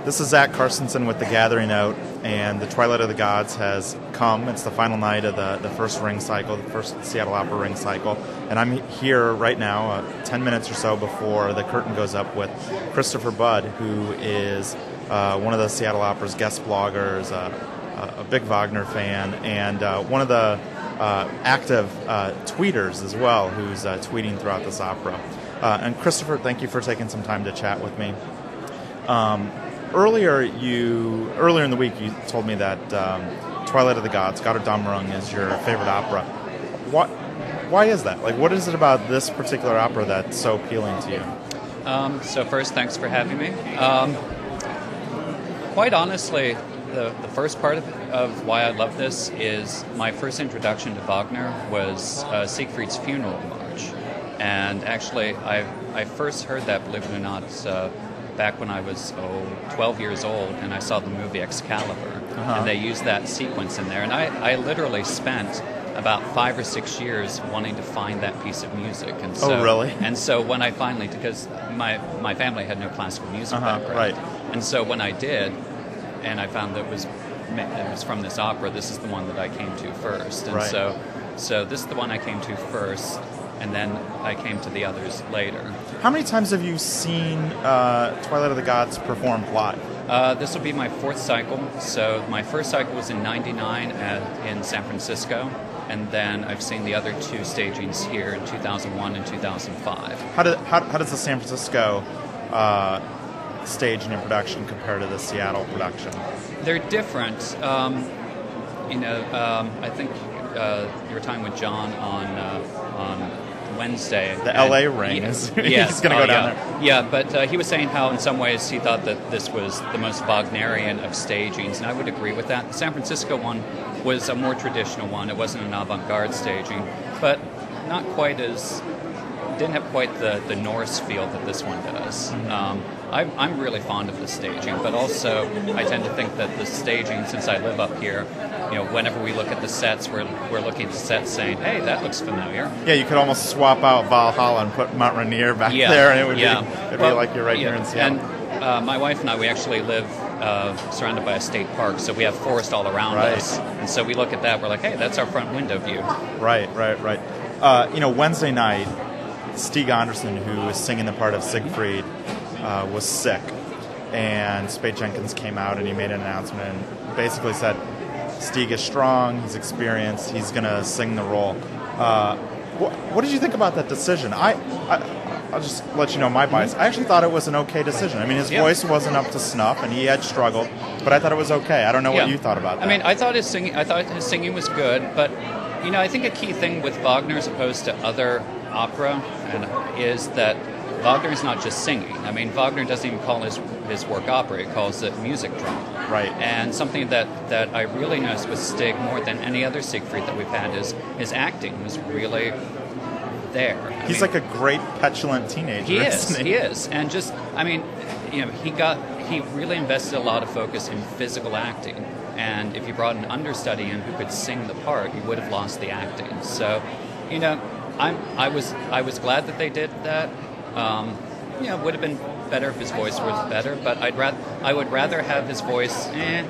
This is Zach Carstensen with The Gathering Out, and the Twilight of the Gods has come. It's the final night of the first ring cycle, the first Seattle Opera ring cycle, and I'm here right now, 10 minutes or so before the curtain goes up with Christopher Budd, who is one of the Seattle Opera's guest bloggers, a big Wagner fan, and one of the active tweeters as well, who's tweeting throughout this opera. And Christopher, thank you for taking some time to chat with me. Earlier in the week, you told me that Twilight of the Gods, Götterdämmerung, is your favorite opera. Why is that? Like, what is it about this particular opera that's so appealing to you? So first, thanks for having me. Quite honestly, the first part of why I love this is my first introduction to Wagner was Siegfried's Funeral March. And actually, I first heard that, believe it or not, back when I was 12 years old, and I saw the movie Excalibur, and they used that sequence in there. And I literally spent about 5 or 6 years wanting to find that piece of music. And so, oh, really? And so when I finally, because my family had no classical music background, right. And so when I did, and I found that it was from this opera, this is the one that I came to first. And right. So this is the one I came to first, and then I came to the others later. How many times have you seen Twilight of the Gods performed live? This will be my fourth cycle. So my first cycle was in '99 in San Francisco, and then I've seen the other two stagings here in 2001 and 2005. How does the San Francisco staging and production compare to the Seattle production? They're different. I think you were talking with John on Wednesday. The LA ring is he's going to go down there. Yeah, but he was saying how in some ways he thought that this was the most Wagnerian of stagings, and I would agree with that. The San Francisco one was a more traditional one. It wasn't an avant-garde staging, but not quite as... didn't have quite the Norse feel that this one does. I'm really fond of the staging, but also I tend to think that the staging, since I live up here, whenever we look at the sets, we're looking at the sets saying, hey, that looks familiar. Yeah, you could almost swap out Valhalla and put Mount Rainier back there, and it would be like you're right here in Seattle. And my wife and I, we actually live surrounded by a state park, so we have forest all around us. And so we look at that, we're like, hey, that's our front window view. Right. Wednesday night, Stig Andersen, who was singing the part of Siegfried, was sick, and Spade Jenkins came out and he made an announcement and basically said, Stig is strong, he's experienced, he's going to sing the role. What did you think about that decision? I'll just let you know my bias. I actually thought it was an okay decision. I mean, his voice wasn't up to snuff, and he had struggled, but I thought it was okay. I don't know what you thought about that. I mean, I thought his singing was good, but I think a key thing with Wagner as opposed to other opera is that Wagner is not just singing. I mean, Wagner doesn't even call his work opera. He calls it music drama. Right. And something that I really noticed with Stig more than any other Siegfried that we've had is his acting was really there. He's like a great petulant teenager. He is. And just, he really invested a lot of focus in physical acting. And if you brought an understudy in who could sing the part, you would have lost the acting. So, I was glad that they did that. It would have been better if his voice was better, but I would rather have his voice and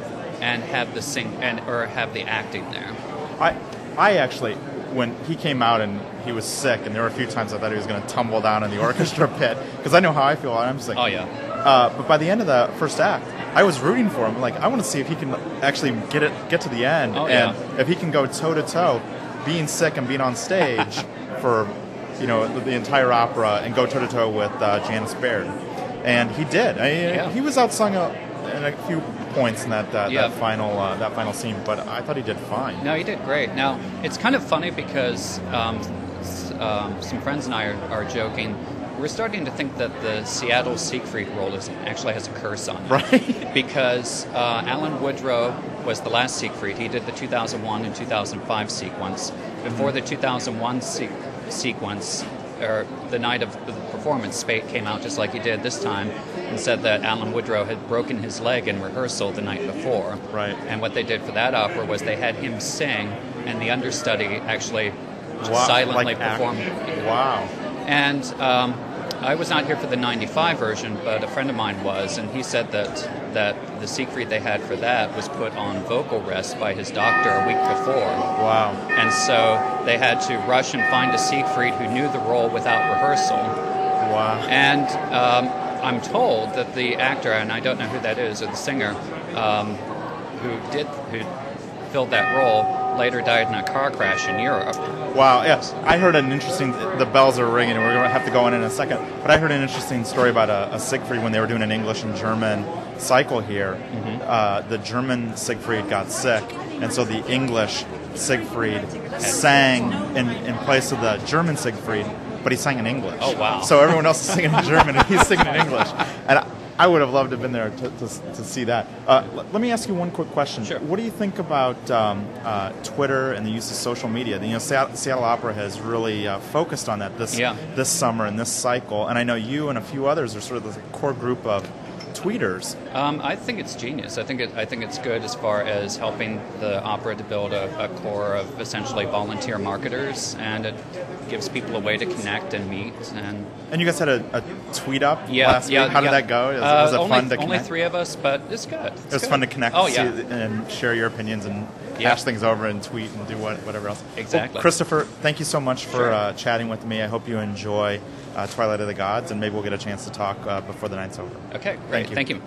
have the or have the acting there. I actually, when he came out and he was sick, and there were a few times I thought he was going to tumble down in the orchestra pit, because I know how I feel. I'm just like, oh yeah. But by the end of the first act, I was rooting for him. Like, I want to see if he can actually get to the end, and if he can go toe to toe, being sick and being on stage for the entire opera and go toe to toe with Janice Baird, and he did. He was outsung in a few points in that final scene, but I thought he did fine. No, he did great. Now it's kind of funny because some friends and I are joking. We're starting to think that the Seattle Siegfried role actually has a curse on it. Right. Because Alan Woodrow was the last Siegfried. He did the 2001 and 2005 sequence. Before the 2001 sequence, or the night of the performance, Spate came out just like he did this time and said that Alan Woodrow had broken his leg in rehearsal the night before. Right. And what they did for that opera was they had him sing, and the understudy actually silently performed. Wow. And I was not here for the '95 version, but a friend of mine was, and he said that the Siegfried they had for that was put on vocal rest by his doctor a week before. Wow. And so they had to rush and find a Siegfried who knew the role without rehearsal. Wow. And I'm told that the actor, and I don't know who that is, or the singer, who filled that role, later died in a car crash in Europe. Wow, yes. I heard an interesting, the bells are ringing, and we're going to have to go in a second, but I heard an interesting story about a Siegfried when they were doing an English and German cycle here. The German Siegfried got sick, and so the English Siegfried sang in place of the German Siegfried, but he sang in English. Oh, wow. So everyone else is singing in German, and he's singing in English. And I would have loved to have been there to see that. Let me ask you one quick question. Sure. What do you think about Twitter and the use of social media? Seattle Opera has really focused on that this summer and this cycle, and I know you and a few others are sort of the core group of tweeters. I think it's genius. I think it's good as far as helping the opera to build a core of essentially volunteer marketers, and it gives people a way to connect and meet. And you guys had a tweet up last week. Yeah, How did that go? Was it fun to connect? Only 3 of us, but it's good. It was fun to connect and share your opinions and hash things over and tweet and do whatever else. Exactly. Well, Christopher, thank you so much for chatting with me. I hope you enjoy Twilight of the Gods, and maybe we'll get a chance to talk before the night's over. Okay, great. Thank you.